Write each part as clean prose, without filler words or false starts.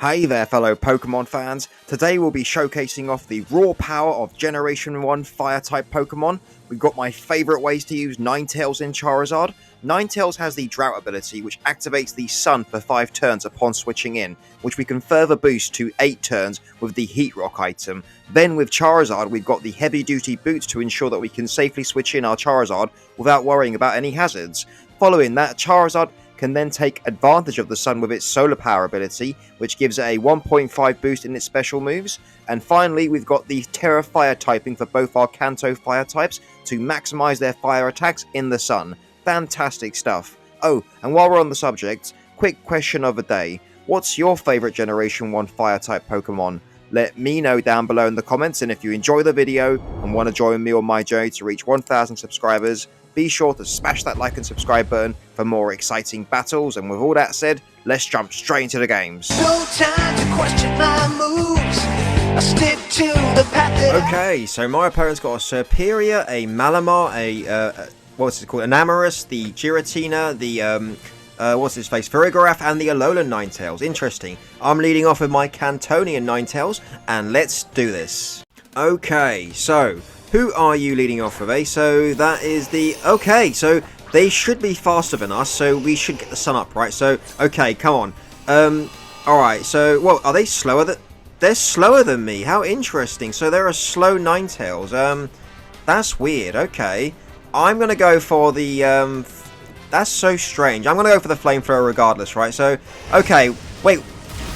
Hey there fellow Pokemon fans, today we'll be showcasing off the raw power of Generation 1 Fire-type Pokemon. We've got my favourite ways to use Ninetales in Charizard. Ninetales has the Drought ability which activates the Sun for 5 turns upon switching in, which we can further boost to 8 turns with the Heat Rock item. Then with Charizard we've got the Heavy Duty Boots to ensure that we can safely switch in our Charizard without worrying about any hazards. Following that, Charizard can then take advantage of the Sun with its Solar Power ability, which gives it a 1.5 boost in its special moves. And finally, we've got the Terra Fire typing for both our Kanto Fire types to maximize their fire attacks in the Sun. Fantastic stuff. Oh, and while we're on the subject, quick question of the day. What's your favorite Generation 1 Fire type Pokemon? Let me know down below in the comments, and if you enjoy the video and want to join me on my journey to reach 1,000 subscribers, be sure to smash that like and subscribe button for more exciting battles. And with all that said, let's jump straight into the games. No time to question my moves. I stick to the path that Okay, so my opponent's got a Serperior, a Malamar, a what's it called, an Amarys, the Giratina, the what's his face, Farigiraf, and the Alolan Ninetales. Interesting. I'm leading off with my Cantonian Ninetales, and let's do this. Okay, so who are you leading off with, eh? So that is the... Okay, so they should be faster than us, so we should get the Sun up, right? So, okay, come on. Alright, so... Well, are they slower than... They're slower than me. How interesting. So they're a slow Ninetales. That's weird. Okay. I'm going to go for the... That's so strange. I'm going to go for the Flamethrower regardless, right? So, okay. Wait.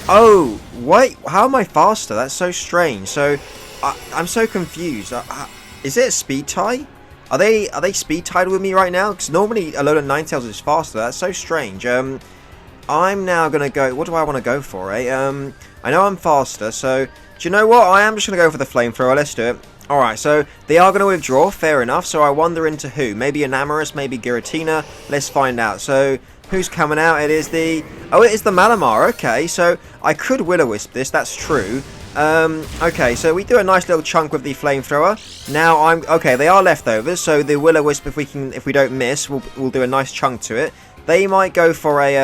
Oh, wait. How am I faster? That's so strange. So, I'm so confused. Is it a speed tie? Are they speed tied with me right now? Because normally Alolan Ninetales is faster. That's so strange. I'm now gonna go. What do I want to go for? I know I'm faster. So do you know what? I am just gonna go for the Flamethrower. Let's do it. All right. So they are gonna withdraw. Fair enough. So I wander into who? Maybe an Amarys. Maybe Giratina. Let's find out. So who's coming out? It is the. Oh, it is the Malamar. Okay. So I could Will-O-Wisp this. That's true. Okay, so we do a nice little chunk with the Flamethrower. Now okay, they are leftovers, so the Will-O-Wisp, if we don't miss, we'll do a nice chunk to it. They might go for a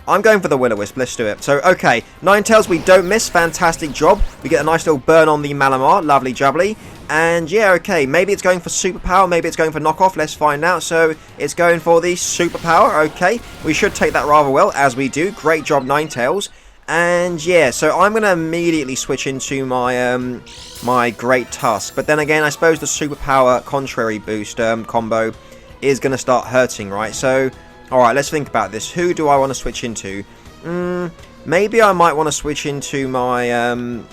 I'm going for the Will-O-Wisp. Let's do it. So okay, Ninetales, we don't miss. Fantastic job. We get a nice little burn on the Malamar. Lovely jubbly. And yeah, okay, maybe it's going for Superpower, maybe it's going for Knockoff. Let's find out. So it's going for the Superpower. Okay, we should take that rather well, as we do. Great job, Ninetales. And yeah, so I'm going to immediately switch into my my Great Tusk. But then again, I suppose the Superpower Contrary Boost combo is going to start hurting, right? So, alright, let's think about this. Who do I want to switch into? Maybe I might want to switch into my... Do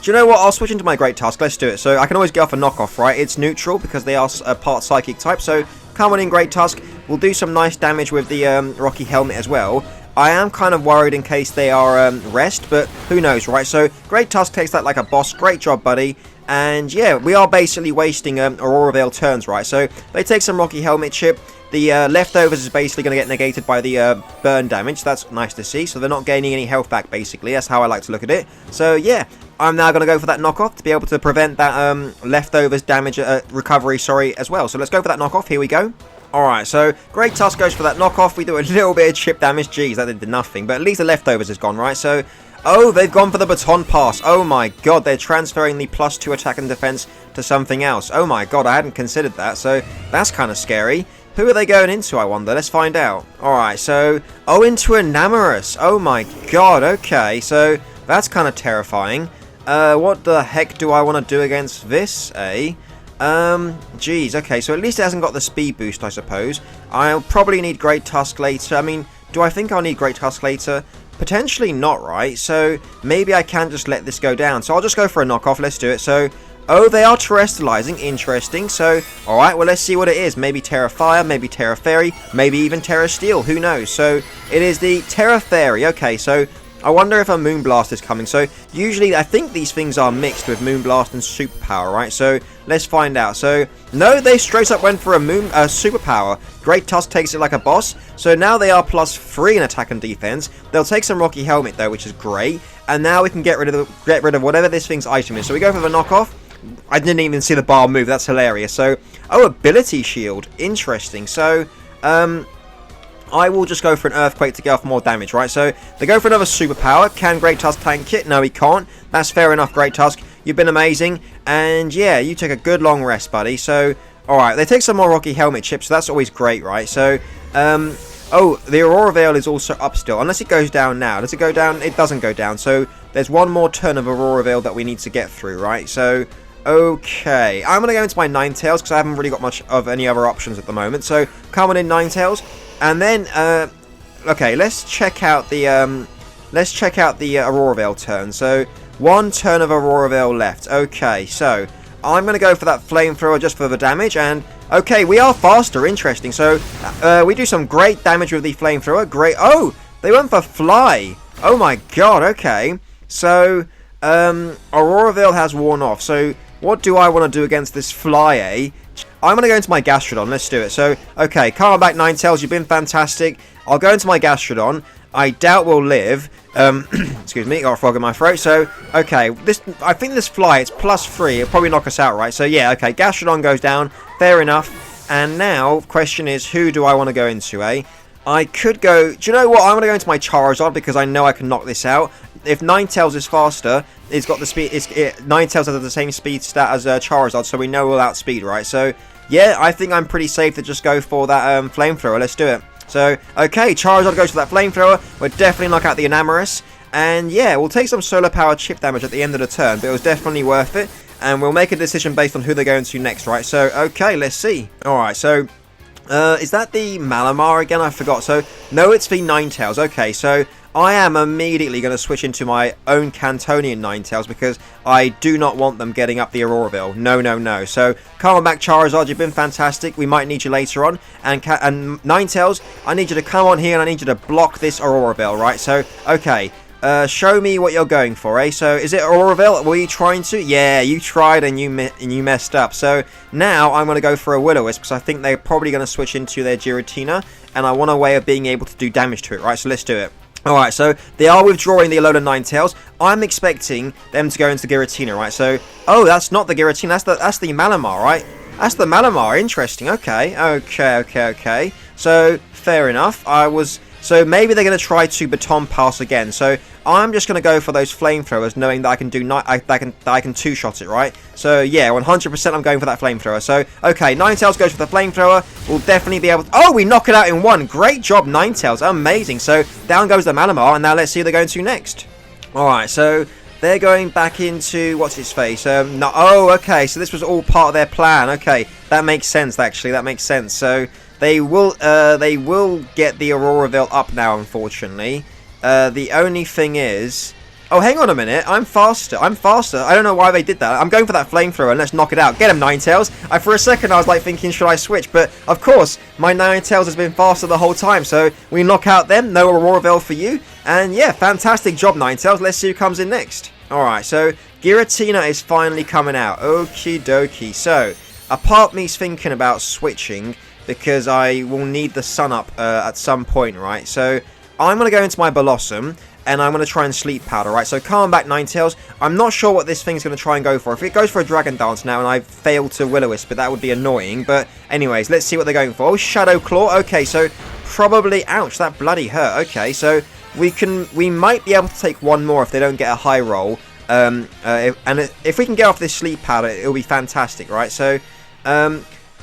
you know what? I'll switch into my Great Tusk. Let's do it. So I can always get off a knockoff, right? It's neutral because they are a part Psychic type. So come on in, Great Tusk. We'll do some nice damage with the Rocky Helmet as well. I am kind of worried in case they are rest, but who knows, right? So, Great Tusk takes that like a boss. Great job, buddy. And yeah, we are basically wasting Aurora Veil turns, right? So, they take some Rocky Helmet chip. The leftovers is basically going to get negated by the burn damage. That's nice to see. So, they're not gaining any health back, basically. That's how I like to look at it. So, yeah, I'm now going to go for that knockoff to be able to prevent that leftovers damage recovery, as well. So, let's go for that knockoff. Here we go. Alright, so Great Tusk goes for that knockoff. We do a little bit of chip damage. Jeez, that did nothing. But at least the leftovers is gone, right? So, oh, they've gone for the Baton Pass. Oh my god, they're transferring the +2 attack and defense to something else. Oh my god, I hadn't considered that. So, that's kind of scary. Who are they going into, I wonder? Let's find out. Alright, so, oh, into a Amarys. Oh my god, okay. So, that's kind of terrifying. What the heck do I want to do against this, eh? Geez, okay, so at least it hasn't got the speed boost, I suppose. I'll probably need Great Tusk later. I mean, do I think I'll need Great Tusk later? Potentially not, right? So, maybe I can just let this go down. So, I'll just go for a knockoff. Let's do it. So, oh, they are terrestrializing. Interesting. So, alright, well, let's see what it is. Maybe Terra Fire, maybe Terra Fairy, maybe even Terra Steel. Who knows? So, it is the Terra Fairy. Okay, so I wonder if a Moonblast is coming. So, usually, I think these things are mixed with Moonblast and Superpower, right? So, let's find out. So, no, they straight up went for a Superpower. Great Tusk takes it like a boss. So, now they are +3 in attack and defense. They'll take some Rocky Helmet, though, which is great. And now we can get rid of whatever this thing's item is. So, we go for the knockoff. I didn't even see the bar move. That's hilarious. So, oh, Ability Shield. Interesting. So, I will just go for an Earthquake to get off more damage, right? So they go for another superpower. Can Great Tusk tank it? No, he can't. That's fair enough, Great Tusk. You've been amazing. And yeah, you take a good long rest, buddy. So, alright, they take some more Rocky Helmet chips, so that's always great, right? So, oh, the Aurora Veil is also up still. Unless it goes down now. Does it go down? It doesn't go down. So, there's one more turn of Aurora Veil that we need to get through, right? So, okay. I'm going to go into my Ninetales because I haven't really got much of any other options at the moment. So, come on in, Ninetales. And then, okay, let's check out the Aurora Veil turn. So, one turn of Aurora Veil left. Okay, so, I'm going to go for that Flamethrower just for the damage. And, okay, we are faster. Interesting. So, we do some great damage with the Flamethrower. Great. Oh, they went for Fly. Oh, my God. Okay. So, Aurora Veil has worn off. So, what do I want to do against this Fly, eh? I'm going to go into my Gastrodon. Let's do it. So, okay, come back, Ninetales. You've been fantastic. I'll go into my Gastrodon. I doubt we'll live. Excuse me, got a frog in my throat. So, okay, I think this Fly, it's +3. It'll probably knock us out, right? So, yeah, okay, Gastrodon goes down. Fair enough. And now, question is, who do I want to go into, eh? I could go... Do you know what? I'm going to go into my Charizard because I know I can knock this out. If Ninetales is faster, it's got the speed... Ninetales has the same speed stat as Charizard, so we know we'll outspeed, right? So, yeah, I think I'm pretty safe to just go for that Flamethrower. Let's do it. So, okay, Charizard goes for that Flamethrower. We'll definitely knock out the Enamorus. And, yeah, we'll take some Solar Power chip damage at the end of the turn, but it was definitely worth it. And we'll make a decision based on who they're going to next, right? So, okay, let's see. Alright, so... is that the Malamar again? I forgot. So, no, it's the Ninetales. Okay, so I am immediately going to switch into my own Cantonian Ninetales because I do not want them getting up the Aurora Veil. No, no, no. So, come on back, Charizard. You've been fantastic. We might need you later on. And Ninetales, I need you to come on here and I need you to block this Aurora Veil, right? So, okay. Show me what you're going for, eh? So, is it Aurora Veil? Were you trying to? Yeah, you tried and you messed up. So, now I'm going to go for a Will-O-Wisp because I think they're probably going to switch into their Giratina. And I want a way of being able to do damage to it, right? So, let's do it. Alright, so they are withdrawing the Alolan Ninetales. I'm expecting them to go into Giratina, right? So, oh, that's not the Giratina. That's the Malamar, right? That's the Malamar. Interesting. Okay. So, fair enough. So maybe they're going to try to Baton Pass again. So I'm just going to go for those Flamethrowers, knowing that I can do I can two-shot it, right? So yeah, 100% I'm going for that Flamethrower. So okay, Ninetales goes for the Flamethrower. We'll definitely be able to... Oh, we knock it out in one. Great job, Ninetales. Amazing. So down goes the Malamar, and now let's see who they're going to next. Alright, so they're going back into... What's his face? No, oh, okay. So this was all part of their plan. Okay, that makes sense, actually. That makes sense. So... They will get the Aurora Veil up now, unfortunately. The only thing is... Oh, hang on a minute. I'm faster. I don't know why they did that. I'm going for that Flamethrower and let's knock it out. Get him, Ninetales. For a second, I was like thinking, should I switch? But, of course, my Ninetales has been faster the whole time. So, we knock out them. No Aurora Veil for you. And, yeah, fantastic job, Ninetales. Let's see who comes in next. Alright, so, Giratina is finally coming out. Okie dokie. So, a part of me's thinking about switching... because I will need the sun up at some point, right? So, I'm going to go into my Blossom, and I'm going to try and Sleep Powder, right? So, calm back, Ninetales. I'm not sure what this thing's going to try and go for. If it goes for a Dragon Dance now, and I fail to Will-O-Wisp, but that would be annoying. But, anyways, let's see what they're going for. Oh, Shadow Claw. Okay, so, probably... Ouch, that bloody hurt. Okay, so, we might be able to take one more if they don't get a high roll. If we can get off this Sleep Powder, it'll be fantastic, right? So,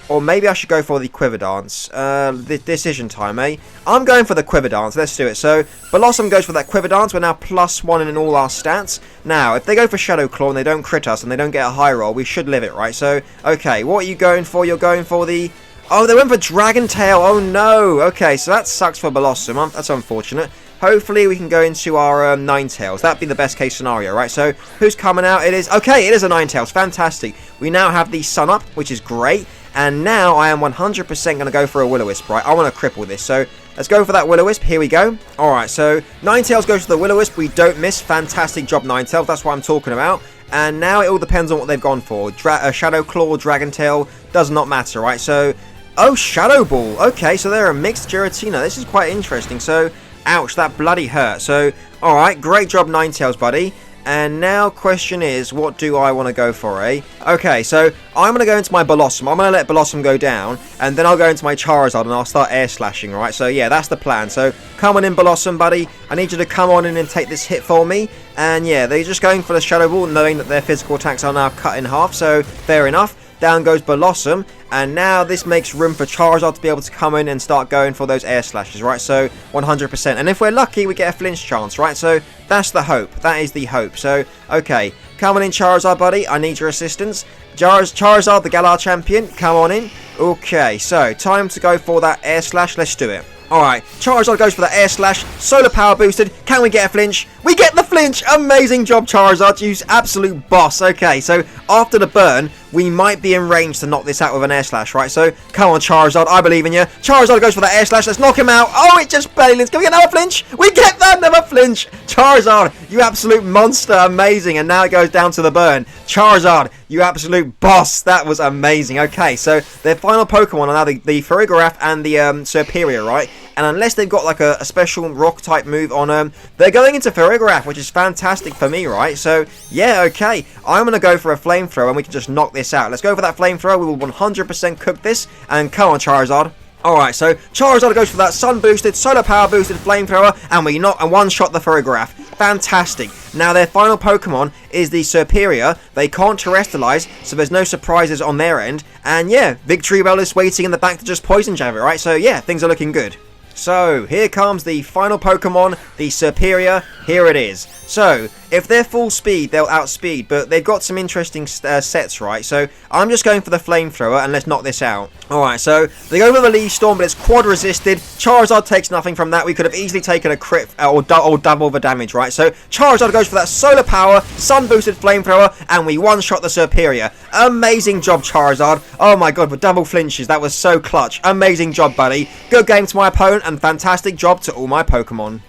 or maybe I should go for the Quiver Dance. The decision time, eh? I'm going for the Quiver Dance. Let's do it. So, Blossom goes for that Quiver Dance. We're now +1 in all our stats. Now, if they go for Shadow Claw and they don't crit us and they don't get a high roll, we should live it, right? So, okay, what are you going for? You're going for the... Oh, they went for Dragon Tail. Oh, no. Okay, so that sucks for Blossom. That's unfortunate. Hopefully, we can go into our Ninetales. That'd be the best case scenario, right? So, who's coming out? It is... Okay, it is a Ninetales. Fantastic. We now have the Sun Up, which is great. And now I am 100% going to go for a Will-O-Wisp, right? I want to cripple this. So, let's go for that Will-O-Wisp. Here we go. Alright, so Ninetales goes for the Will-O-Wisp. We don't miss. Fantastic job, Ninetales. That's what I'm talking about. And now it all depends on what they've gone for. Shadow Claw, Dragon Tail, does not matter, right? So, oh, Shadow Ball. Okay, so they're a mixed Giratina. This is quite interesting. So, ouch, that bloody hurt. So, alright, great job, Ninetales, buddy. And now question is, what do I want to go for, eh? Okay, so I'm going to go into my Blossom. I'm going to let Blossom go down, and then I'll go into my Charizard, and I'll start air slashing, right? So yeah, that's the plan. So come on in, Blossom, buddy. I need you to come on in and take this hit for me. And yeah, they're just going for the Shadow Ball, knowing that their physical attacks are now cut in half, so fair enough. Down goes Blossom, and now this makes room for Charizard to be able to come in and start going for those air slashes, right? So 100%. And if we're lucky, we get a flinch chance, right? So that's the hope. That is the hope. So, okay. Come on in, Charizard, buddy. I need your assistance. Charizard, the Galar champion. Come on in. Okay, so time to go for that air slash. Let's do it. Alright, Charizard goes for the air slash, solar power boosted. Can we get a flinch? We get the flinch! Amazing job, Charizard. You absolute boss. Okay, so after the burn, we might be in range to knock this out with an air slash, right? So, come on, Charizard. I believe in you. Charizard goes for the air slash. Let's knock him out. Oh, it just barely. Can we get another flinch? We get that another flinch. Charizard, you absolute monster. Amazing. And now it goes down to the burn. Charizard, you absolute boss. That was amazing. Okay, so their final Pokemon are now the Farigiraf and the Superior, right? And unless they've got like a special rock type move on them, they're going into Farigiraf, which is fantastic for me, right? So, yeah, okay. I'm going to go for a Flamethrower and we can just knock this out. Let's go for that Flamethrower. We will 100% cook this. And come on, Charizard. Alright, so Charizard goes for that Sun Boosted, Solar Power Boosted Flamethrower, and we knock and one-shot the Farigiraf. Fantastic. Now, their final Pokemon is the Superior. They can't Terrestrialize, so there's no surprises on their end. And yeah, Victory Bell is waiting in the back to just Poison Jab it, right? So yeah, things are looking good. So, here comes the final Pokemon, the Superior. Here it is. So, if they're full speed, they'll outspeed, but they've got some interesting sets, right? So, I'm just going for the Flamethrower, and let's knock this out. Alright, so, they go for the Leaf Storm, but it's quad resisted. Charizard takes nothing from that. We could have easily taken a crit, or double the damage, right? So, Charizard goes for that Solar Power, Sun Boosted Flamethrower, and we one-shot the Superior. Amazing job, Charizard. Oh my god, with double flinches, that was so clutch. Amazing job, buddy. Good game to my opponent, and fantastic job to all my Pokemon.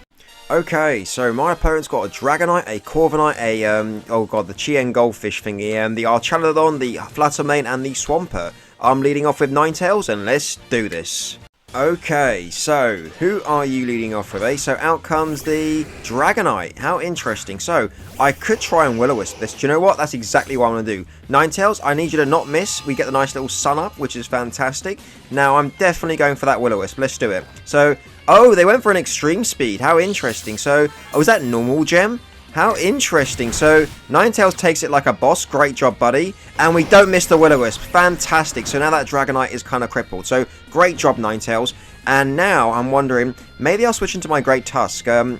Okay, so my opponent's got a Dragonite, a Corviknight, oh god, the Chien Goldfish thingy, the Archaludon, the Fluttermane, and the Swampert. I'm leading off with Ninetales, and let's do this. Okay, so who are you leading off with, eh? So out comes the Dragonite. How interesting. So I could try and Will-O-Wisp this. Do you know what? That's exactly what I'm going to do. Ninetales, I need you to not miss. We get the nice little sun up, which is fantastic. Now I'm definitely going for that Will-O-Wisp. Let's do it. So, oh, they went for an extreme speed. How interesting. So, oh, is that normal gem? How interesting. So, Ninetales takes it like a boss. Great job, buddy. And we don't miss the Will-O-Wisp. Fantastic. So now that Dragonite is kind of crippled. So, great job, Ninetales. And now, I'm wondering, maybe I'll switch into my Great Tusk. Yeah,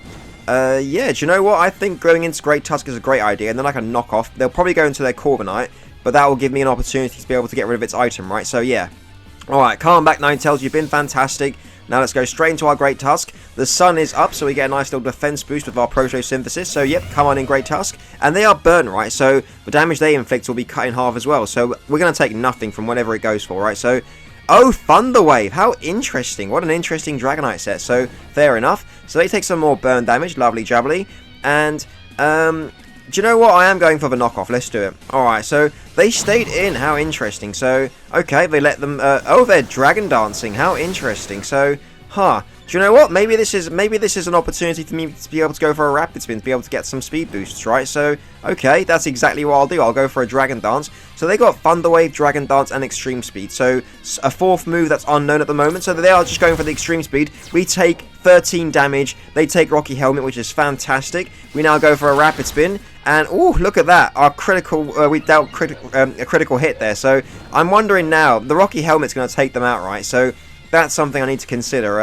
do you know what? I think going into Great Tusk is a great idea. And then I can knock off. They'll probably go into their Corviknight. But that will give me an opportunity to be able to get rid of its item, right? So, yeah. Alright, calm back, Ninetales. You've been fantastic. Now let's go straight into our Great Tusk. The sun is up, so we get a nice little defense boost with our Protosynthesis. So, yep, come on in, Great Tusk. And they are burnt, right? So, the damage they inflict will be cut in half as well. So, we're going to take nothing from whatever it goes for, right? So, oh, Thunder Wave. How interesting. What an interesting Dragonite set. So, fair enough. So, they take some more burn damage. Lovely jubbly. And, do you know what? I am going for the knockoff. Let's do it. Alright, so they stayed in. How interesting. So, okay, they let them... oh, they're Dragon Dancing. How interesting. So, huh. Do you know what? Maybe this is an opportunity for me to be able to go for a Rapid Spin, to be able to get some speed boosts, right? So, okay, that's exactly what I'll do. I'll go for a Dragon Dance. So they got Thunder Wave, Dragon Dance, and Extreme Speed. So, a fourth move that's unknown at the moment. So they are just going for the Extreme Speed. We take 13 damage. They take Rocky Helmet, which is fantastic. We now go for a Rapid Spin. And, oh, look at that. Our critical, we dealt a critical hit there. So, I'm wondering now, the Rocky Helmet's going to take them out, right? So, that's something I need to consider.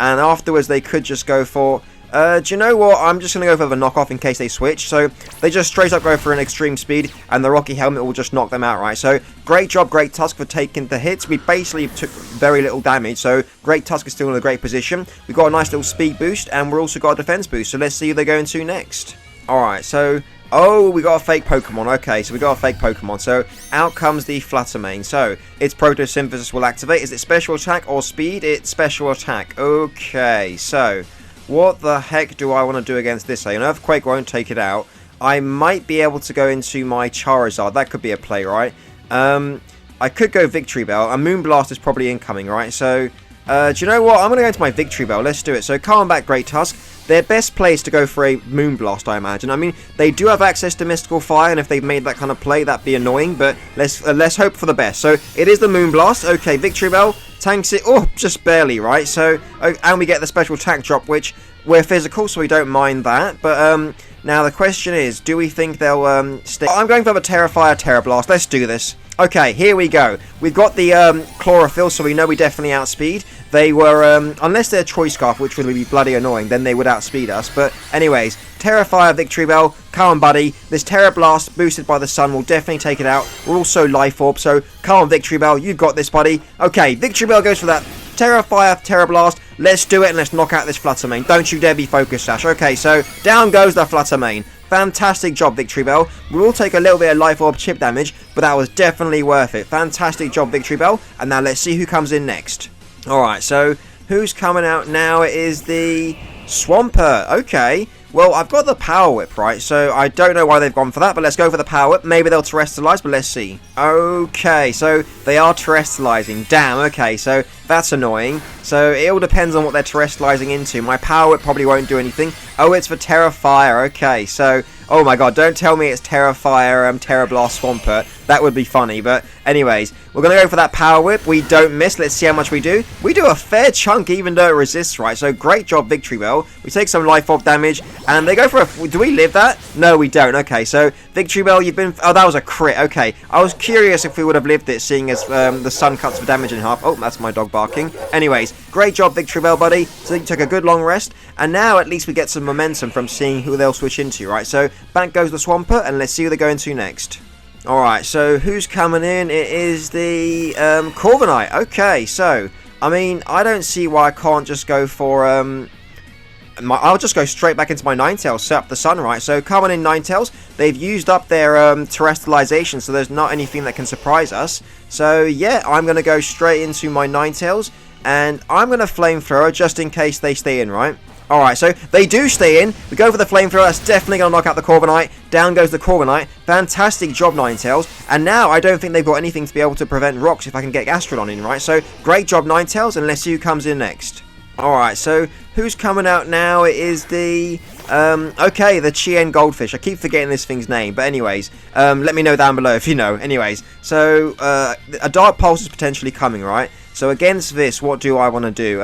And afterwards, they could just go for... do you know what? I'm just going to go for the knockoff in case they switch. So, they just straight up go for an Extreme Speed, and the Rocky Helmet will just knock them out, right? So, great job, Great Tusk, for taking the hits. We basically took very little damage, so Great Tusk is still in a great position. We've got a nice little speed boost, and we've also got a defense boost. So, let's see who they're going to next. Alright, so... oh, we got a fake Pokemon. Okay, so we got a fake Pokemon. So, out comes the Fluttermane. So, its Protosynthesis will activate. Is it Special Attack or Speed? It's Special Attack. Okay, so, what the heck do I want to do against this? An Earthquake won't take it out. I might be able to go into my Charizard. That could be a play, right? I could go Victory Bell. A Moonblast is probably incoming, right? So, do you know what? I'm going to go into my Victory Bell. Let's do it. So, calm back, Great Tusk. their best play is to go for a Moonblast, I imagine. I mean, they do have access to Mystical Fire, and if they made that kind of play, that'd be annoying, but let's hope for the best. So, it is the Moonblast. Okay, Victory Bell tanks it. Oh, just barely, right? So, and we get the special attack drop, which we're physical, so we don't mind that. But, now the question is, do we think they'll stay? I'm going for the Terrafire, Terra Blast. Let's do this. Okay, here we go. We've got the Chlorophyll, so we know we definitely outspeed. They were, unless they're Choice Scarf, which would be bloody annoying, then they would outspeed us. But anyways, Terrafire, Victory Bell, come on, buddy. This Terra Blast, boosted by the sun, will definitely take it out. We're also Life Orb, so come on, Victory Bell, you've got this, buddy. Okay, Victory Bell goes for that Terrafire, Terra Blast. Let's do it, and let's knock out this Flutter Mane. Don't you dare be Focus Sash. Okay, so down goes the Flutter Mane. Fantastic job, Victory Bell. We will take a little bit of Life Orb chip damage, but that was definitely worth it. Fantastic job, Victory Bell. And now let's see who comes in next. Alright, so who's coming out now? It is the Swampert. Okay. Well, I've got the Power Whip, right? So I don't know why they've gone for that, but let's go for the Power Whip. Maybe they'll Terrestrialize, but let's see. Okay, so they are Terrestrializing. Damn, okay, so that's annoying. So it all depends on what they're Terrestrializing into. My Power Whip probably won't do anything. Oh, it's for Terra Fire. Okay, so... Oh my god, don't tell me it's Terra Fire, Terra Blast, Swampert. That would be funny, but anyways, we're going to go for that Power Whip. We don't miss. Let's see how much we do. We do a fair chunk, even though it resists, right? So great job, Victory Bell. We take some Life Orb damage, and they go for a... Do we live that? No, we don't. Okay, so Victory Bell, you've been... Oh, that was a crit. Okay, I was curious if we would have lived it, seeing as the sun cuts the damage in half. Oh, that's my dog barking. Anyways, great job, Victory Bell, buddy. So you took a good long rest, and now at least we get some momentum from seeing who they'll switch into, right? So back goes the Swampert, and let's see who they go into next. Alright, so who's coming in? It is the Corviknight. Okay, so, I mean, I don't see why I can't just go for... I'll just go straight back into my Ninetales, set up the sun, right? So, come on in, Ninetales. They've used up their Terrestrialization, so there's not anything that can surprise us. So, yeah, I'm going to go straight into my Ninetales, and I'm going to Flamethrower just in case they stay in, right? Alright, so they do stay in. We go for the Flamethrower. That's definitely going to knock out the Corviknight. Down goes the Corviknight. Fantastic job, Ninetales. And now I don't think they've got anything to be able to prevent rocks if I can get Gastrodon in, right? So, great job, Ninetales, and let's see who comes in next. Alright, so who's coming out now? It is the... okay, the Chien Goldfish. I keep forgetting this thing's name, but anyways, let me know down below if you know. Anyways, so, a Dark Pulse is potentially coming, right? So, against this, what do I want to do?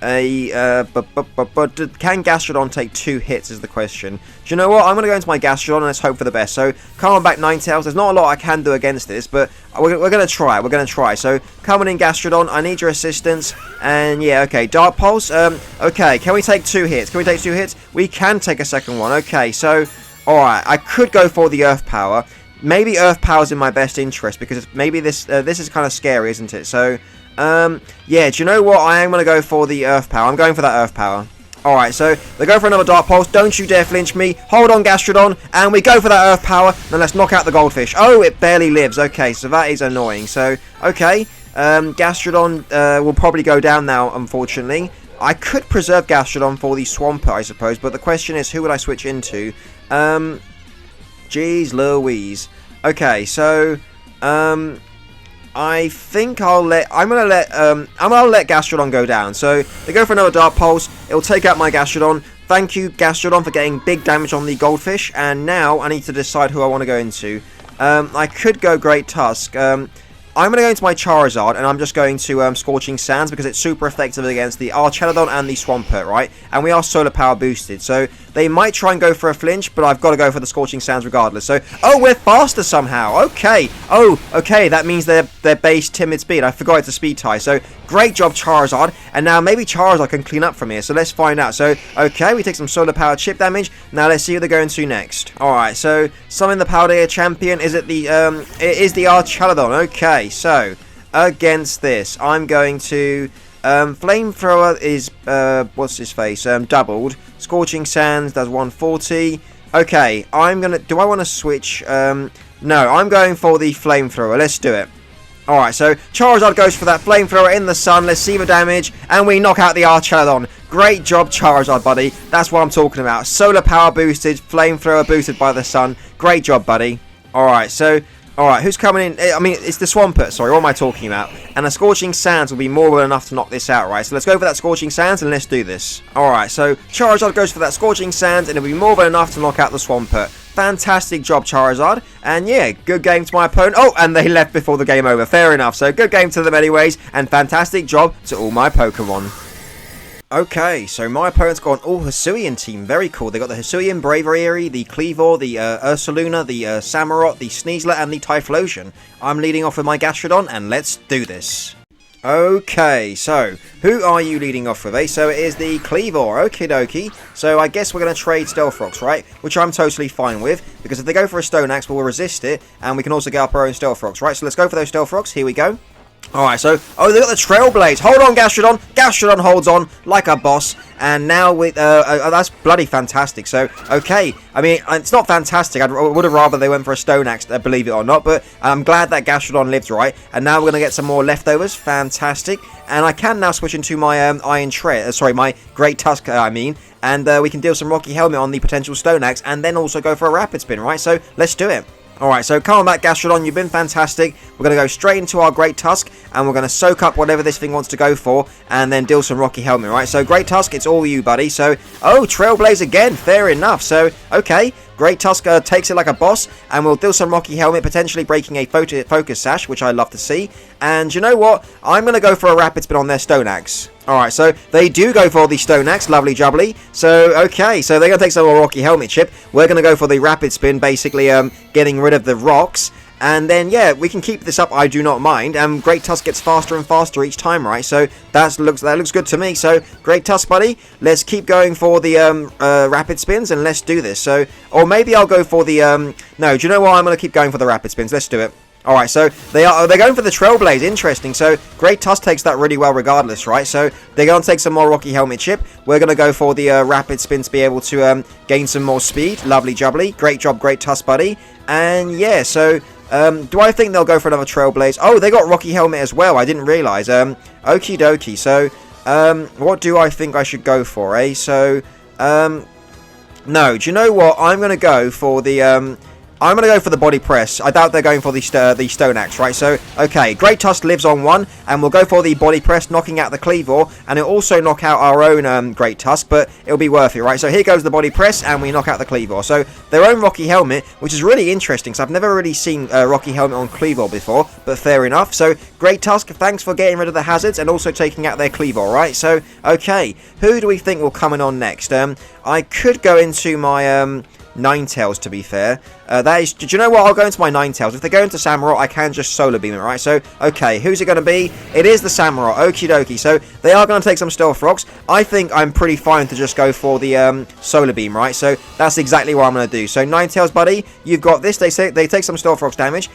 Can Gastrodon take 2 hits is the question. Do you know what? I'm going to go into my Gastrodon and let's hope for the best. So, come on back, Ninetales. There's not a lot I can do against this, but we're going to try. We're going to try. So, come on in, Gastrodon. I need your assistance. And, yeah, okay. Dark Pulse. Okay, can we take 2 hits? Can we take 2 hits? We can take a second one. Okay, so, alright. I could go for the Earth Power. Maybe Earth Power's in my best interest, because maybe this is kind of scary, isn't it? So... yeah, do you know what? I am going to go for the Earth Power. I'm going for that Earth Power. Alright, so they go for another Dark Pulse. Don't you dare flinch me. Hold on, Gastrodon. And we go for that Earth Power. Then let's knock out the Goldfish. Oh, it barely lives. Okay, so that is annoying. So, okay. Gastrodon will probably go down now, unfortunately. I could preserve Gastrodon for the Swampert, I suppose. But the question is, who would I switch into? Jeez Louise. Okay, so... I think I'm gonna let Gastrodon go down. So they go for another Dark Pulse. It'll take out my Gastrodon. Thank you, Gastrodon, for getting big damage on the Goldfish. And now I need to decide who I want to go into. I could go Great Tusk. I'm going to go into my Charizard, and I'm just going to Scorching Sands, because it's super effective against the Archelodon and the Swampert, right? And we are Solar Power boosted, so they might try and go for a flinch, but I've got to go for the Scorching Sands regardless. So, oh, we're faster somehow. Okay. Oh, okay, that means they're base Timid Speed. I forgot it's a speed tie. So, great job, Charizard. And now maybe Charizard can clean up from here, so let's find out. So, okay, we take some Solar Power chip damage. Now, let's see who they're going to next. Alright, so, summon the Paldea champion. Is it the, it is the Archelodon. Okay. So, against this, I'm going to, Flamethrower is, what's his face, doubled. Scorching Sands does 140. Okay, do I want to switch, no, I'm going for the Flamethrower. Let's do it. Alright, so Charizard goes for that Flamethrower in the sun. Let's see the damage, and we knock out the Archelodon. Great job, Charizard, buddy. That's what I'm talking about. Solar Power boosted, Flamethrower boosted by the sun. Great job, buddy. Alright, so... Alright, who's coming in? I mean, it's the Swampert, sorry, what am I talking about? And a Scorching Sands will be more than enough to knock this out, right? So let's go for that Scorching Sands and let's do this. Alright, so Charizard goes for that Scorching Sands and it'll be more than enough to knock out the Swampert. Fantastic job, Charizard. And yeah, good game to my opponent. Oh, and they left before the game over. Fair enough. So good game to them anyways. And fantastic job to all my Pokemon. Okay, so my opponent's got an all Hisuian team. Very cool. They got the Hisuian, Braviary, the Kleavor, the Ursaluna, the Samurott, the Sneasler, and the Typhlosion. I'm leading off with my Gastrodon, and let's do this. Okay, so who are you leading off with, eh? So it is the Kleavor, okie dokie. So I guess we're going to trade Stealth Rocks, right? Which I'm totally fine with, because if they go for a Stone Axe, we'll resist it, and we can also get up our own Stealth Rocks, right? So let's go for those Stealth Rocks. Here we go. Alright, so, oh, they got the Trailblaze. Hold on, Gastrodon. Gastrodon holds on like a boss. And now with, that's bloody fantastic. So, okay. I mean, it's not fantastic. I would have rather they went for a Stone Axe, believe it or not. But I'm glad that Gastrodon lived, right? And now we're going to get some more leftovers. Fantastic. And I can now switch into my Iron Tread. Sorry, my Great Tusk, I mean. And we can deal some Rocky Helmet on the potential Stone Axe. And then also go for a Rapid Spin, right? So, let's do it. Alright, so come on back, Gastrodon, you've been fantastic. We're going to go straight into our Great Tusk, and we're going to soak up whatever this thing wants to go for, and then deal some Rocky Helmet, right? So, Great Tusk, it's all you, buddy. So, oh, Trailblaze again, fair enough. So, okay, Great Tusk takes it like a boss, and we'll deal some Rocky Helmet, potentially breaking a Focus Sash, which I love to see. And you know what? I'm going to go for a Rapid Spin on their Stone Axe. Alright, so they do go for the Stone Axe, lovely jubbly. So, okay, so they're going to take some more Rocky Helmet chip. We're going to go for the Rapid Spin, basically getting rid of the rocks. And then, yeah, we can keep this up, I do not mind. Great Tusk gets faster and faster each time, right? So, that looks good to me. So, Great Tusk, buddy, let's keep going for the Rapid Spins and let's do this. So, or maybe I'll go for the, no, do you know what? I'm going to keep going for the Rapid Spins. Let's do it. Alright, so they're going for the Trailblaze. Interesting. So Great Tusk takes that really well regardless, right? So they're going to take some more Rocky Helmet chip. We're going to go for the Rapid Spin to be able to gain some more speed. Lovely jubbly. Great job, Great Tusk, buddy. And yeah, so do I think they'll go for another Trailblaze? Oh, they got Rocky Helmet as well. I didn't realise. Okie dokie. So what do I think I should go for, eh? So no, do you know what? I'm going to go for the I'm going to go for the Body Press. I doubt they're going for the Stone Axe, right? So, okay, Great Tusk lives on one, and we'll go for the Body Press, knocking out the Kleavor, and it'll also knock out our own Great Tusk, but it'll be worth it, right? So here goes the Body Press, and we knock out the Kleavor. So, their own Rocky Helmet, which is really interesting, because I've never really seen Rocky Helmet on Kleavor before, but fair enough. So, Great Tusk, thanks for getting rid of the hazards, and also taking out their Kleavor, right? So, okay, who do we think will come in on next? I could go into my Ninetales, to be fair. That is, do you know what? I'll go into my Ninetales. If they go into Samurott, I can just Solar Beam it, right? So, okay, who's it going to be? It is the Samurott. Okie dokie. So, they are going to take some Stealth Rocks. I think I'm pretty fine to just go for the Solar Beam, right? So, that's exactly what I'm going to do. So, Ninetales, buddy, you've got this. They take some Stealth Rocks damage.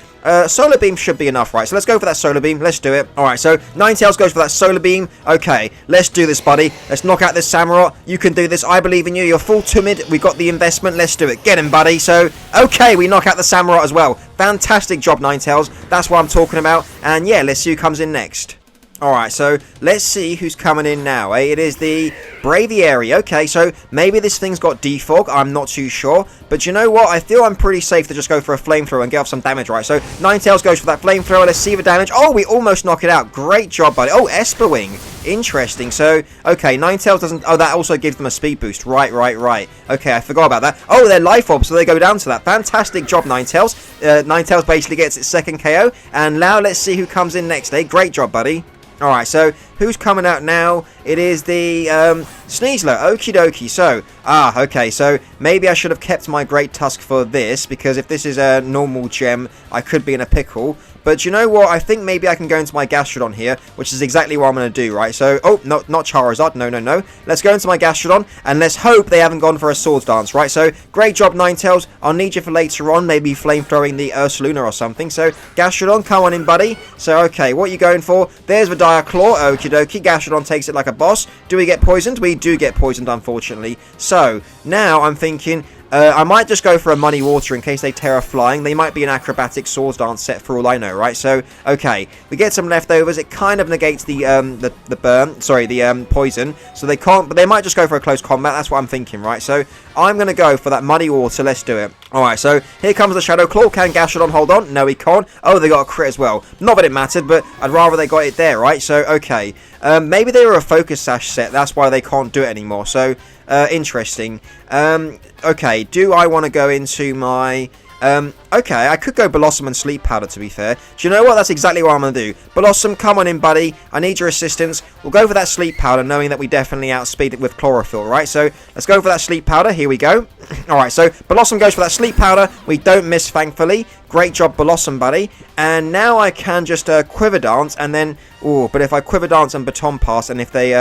Solar Beam should be enough, right? So, let's go for that Solar Beam. Let's do it. Alright, so, Ninetales goes for that Solar Beam. Okay, let's do this, buddy. Let's knock out this Samurott. You can do this. I believe in you. You're full timid. We got the investment. Let's do it. Get him, buddy. So, okay, we knock out the Samurott as well. Fantastic job, Ninetales. That's what I'm talking about. And yeah, let's see who comes in next. Alright, so let's see who's coming in now, eh? It is the Braviary. Okay, so maybe this thing's got defog. I'm not too sure. But you know what? I feel I'm pretty safe to just go for a Flamethrower and get off some damage, right? So Ninetales goes for that Flamethrower. Let's see the damage. Oh, we almost knock it out. Great job, buddy. Oh, Esper Wing. Interesting. So, okay, Ninetales doesn't... Oh, that also gives them a speed boost. Right. Okay, I forgot about that. Oh, they're Life Orb, so they go down to that. Fantastic job, Ninetales. Ninetales basically gets its second KO. And now let's see who comes in next, eh? Great job, buddy. Alright, so who's coming out now? It is the Sneasler. Okie dokie. So, okay. So maybe I should have kept my Great Tusk for this, because if this is a normal gem, I could be in a pickle. But you know what? I think maybe I can go into my Gastrodon here, which is exactly what I'm going to do, right? So, oh, no, not Charizard. No. Let's go into my Gastrodon, and let's hope they haven't gone for a Swords Dance, right? So, great job, Ninetales. I'll need you for later on, maybe flamethrowing the Ursaluna or something. So, Gastrodon, come on in, buddy. So, okay, what are you going for? There's the Dire Claw. Okie dokie. Gastrodon takes it like a boss. Do we get poisoned? We do get poisoned, unfortunately. So, now I'm thinking... I might just go for a Muddy Water in case they Terra Flying. They might be an acrobatic Swords Dance set for all I know, right? So, okay, we get some leftovers. It kind of negates the burn, sorry, the poison. So they can't, but they might just go for a close combat. That's what I'm thinking, right? So I'm going to go for that Muddy Water. Let's do it. Alright, so here comes the Shadow Claw. Can Gastrodon hold on? No, he can't. Oh, they got a crit as well. Not that it mattered, but I'd rather they got it there, right? So, okay. Maybe they were a Focus Sash set. That's why they can't do it anymore. So, interesting. Okay, do I want to go into my... okay, I could go Blossom and Sleep Powder, to be fair. Do you know what? That's exactly what I'm going to do. Blossom, come on in, buddy. I need your assistance. We'll go for that Sleep Powder, knowing that we definitely outspeed it with Chlorophyll, right? So, let's go for that Sleep Powder. Here we go. Alright, so Blossom goes for that Sleep Powder. We don't miss, thankfully. Great job, Blossom, buddy. And now I can just Quiver Dance, and then... Ooh, but if I Quiver Dance and Baton Pass, and if they...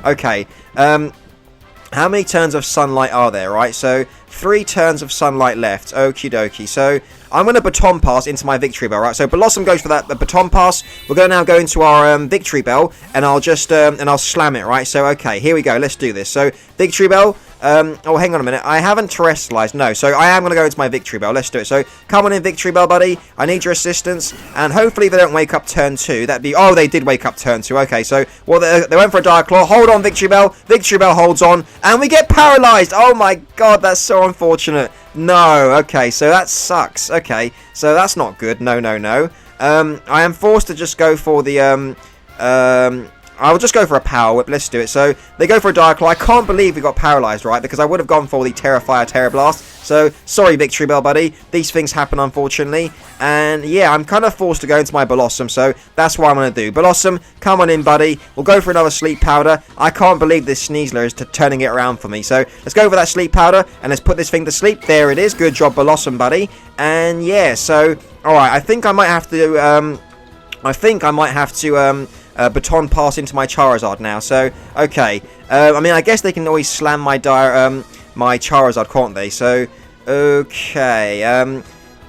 okay. How many turns of Sunlight are there, right? So, 3 turns of Sunlight left. Okie dokie. So, I'm going to Baton Pass into my Victory Bell, right? So, Blossom goes for that Baton Pass. We're going to now go into our Victory Bell, and I'll just, and I'll slam it, right? So, okay, here we go. Let's do this. So, Victory Bell. Oh, hang on a minute. I haven't terrestrialized. No, so I am going to go into my Victory Bell. Let's do it. So, come on in, Victory Bell, buddy. I need your assistance. And hopefully they don't wake up turn 2. That'd be... Oh, they did wake up turn 2. Okay, so... Well, they went for a Dire Claw. Hold on, Victory Bell. Victory Bell holds on. And we get paralyzed. Oh, my God. That's so unfortunate. No. Okay, so that sucks. Okay, so that's not good. No, no, no. I am forced to just go for the... I'll just go for a Power Whip. Let's do it. So, they go for a Dire Claw. I can't believe we got paralyzed, right? Because I would have gone for the Terrafire Terra Blast. So, sorry, Victory Bell, buddy. These things happen, unfortunately. And, yeah, I'm kind of forced to go into my Blossom. So, that's what I'm going to do. Blossom, come on in, buddy. We'll go for another Sleep Powder. I can't believe this Sneasler is turning it around for me. So, let's go for that Sleep Powder. And let's put this thing to sleep. There it is. Good job, Blossom, buddy. And, yeah, so, alright. I think I might have to, Baton Pass into my Charizard now. So, okay. I mean, I guess they can always slam my Charizard, can't they? So, okay.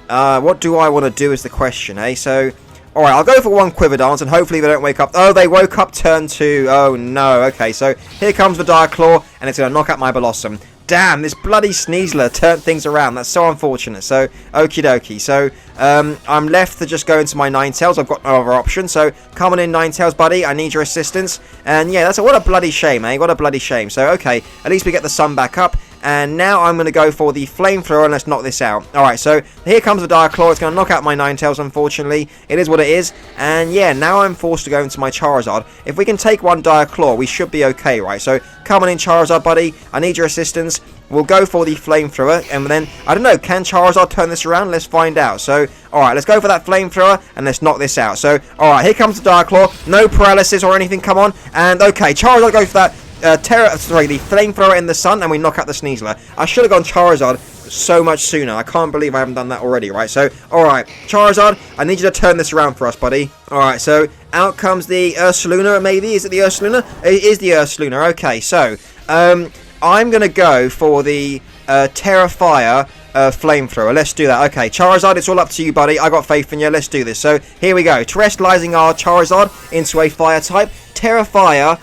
What do I want to do is the question, eh? So, alright, I'll go for one Quiver Dance, and hopefully they don't wake up. Oh, they woke up turn 2. Oh, no. Okay, so here comes the Dire Claw, and it's going to knock out my Blossom. Damn, this bloody Sneasler turned things around. That's so unfortunate. So, okie dokie. So, I'm left to just go into my Ninetales. I've got no other option. So, come on in, Ninetales, buddy. I need your assistance. And, yeah, what a bloody shame, eh? What a bloody shame. So, okay. At least we get the sun back up. And now I'm going to go for the Flamethrower, and let's knock this out. Alright, so here comes the Dire Claw. It's going to knock out my Ninetales, unfortunately. It is what it is. And yeah, now I'm forced to go into my Charizard. If we can take one Dire Claw, we should be okay, right? So come on in, Charizard, buddy. I need your assistance. We'll go for the Flamethrower, and then, I don't know, can Charizard turn this around? Let's find out. So, alright, let's go for that Flamethrower, and let's knock this out. So, alright, here comes the Dire Claw. No paralysis or anything, come on. And, okay, Charizard goes for that the Flamethrower in the sun, and we knock out the Sneasler. I should have gone Charizard so much sooner. I can't believe I haven't done that already, right? So, alright, Charizard, I need you to turn this around for us, buddy. Alright, so, out comes the Ursaluna, maybe? Is it the Ursaluna? It is the Ursaluna. Okay, so, I'm going to go for the Terrafire Flamethrower. Let's do that. Okay, Charizard, it's all up to you, buddy. I got faith in you. Let's do this. So, here we go. Terrestrializing our Charizard into a Fire-type. Terrafire,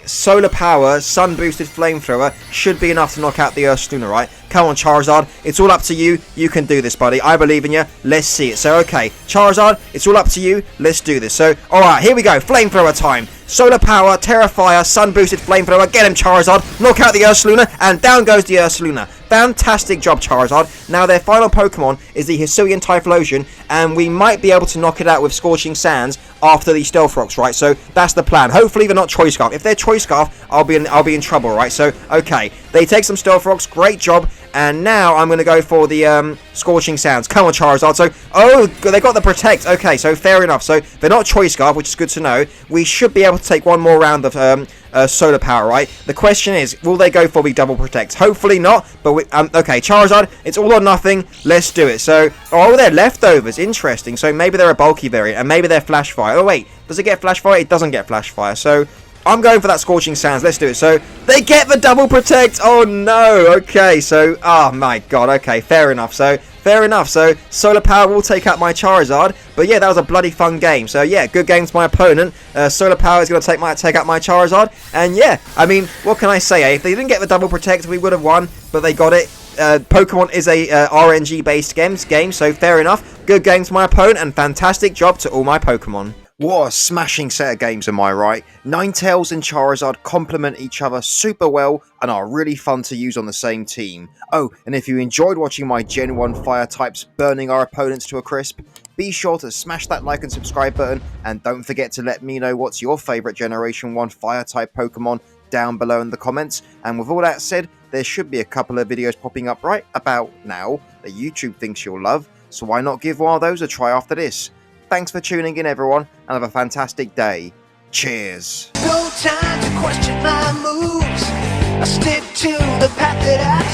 Solar Power, Sun Boosted Flamethrower should be enough to knock out the Ursaluna, right? Come on, Charizard. It's all up to you. You can do this, buddy. I believe in you. Let's see it. So, okay. Charizard, it's all up to you. Let's do this. So, alright, here we go. Flamethrower time. Solar Power, Terrafire, Sun Boosted Flamethrower. Get him, Charizard. Knock out the Ursaluna, and down goes the Ursaluna. Fantastic job, Charizard. Now, their final Pokemon is the Hisuian Typhlosion, and we might be able to knock it out with Scorching Sands after the Stealth Rocks, right? So, that's the plan. Hopefully, they're not Choice Scarf. If they're Choice Scarf, I'll be in trouble, right? So, okay. They take some Stealth Rocks. Great job. And now I'm going to go for the Scorching Sands. Come on, Charizard. So, oh, they got the Protect. Okay, so fair enough. So, they're not Choice Scarf, which is good to know. We should be able to take one more round of Solar Power, right? The question is, will they go for the Double Protect? Hopefully not, but okay, Charizard, it's all or nothing. Let's do it. So, oh, they're leftovers. Interesting. So, maybe they're a bulky variant, and maybe they're Flash Fire. Oh, wait, does it get Flash Fire? It doesn't get Flash Fire. So, I'm going for that Scorching Sands. Let's do it. So, they get the Double Protect. Oh, no. Okay, so, oh, my God. Okay, fair enough. So, fair enough. So, Solar Power will take out my Charizard. But, yeah, that was a bloody fun game. So, yeah, good game to my opponent. Solar Power is going to take out my Charizard. And, yeah, I mean, what can I say? Eh? If they didn't get the Double Protect, we would have won. But they got it. Pokemon is a RNG-based game, so fair enough. Good game to my opponent, and fantastic job to all my Pokemon. What a smashing set of games, am I right? Ninetales and Charizard complement each other super well and are really fun to use on the same team. Oh, and if you enjoyed watching my Gen 1 fire types burning our opponents to a crisp, be sure to smash that like and subscribe button, and don't forget to let me know what's your favourite Generation 1 fire type Pokemon down below in the comments. And with all that said, there should be a couple of videos popping up right about now that YouTube thinks you'll love, so why not give one of those a try after this? Thanks for tuning in, everyone, and have a fantastic day. Cheers. No time to question my moves. I stick to the path that I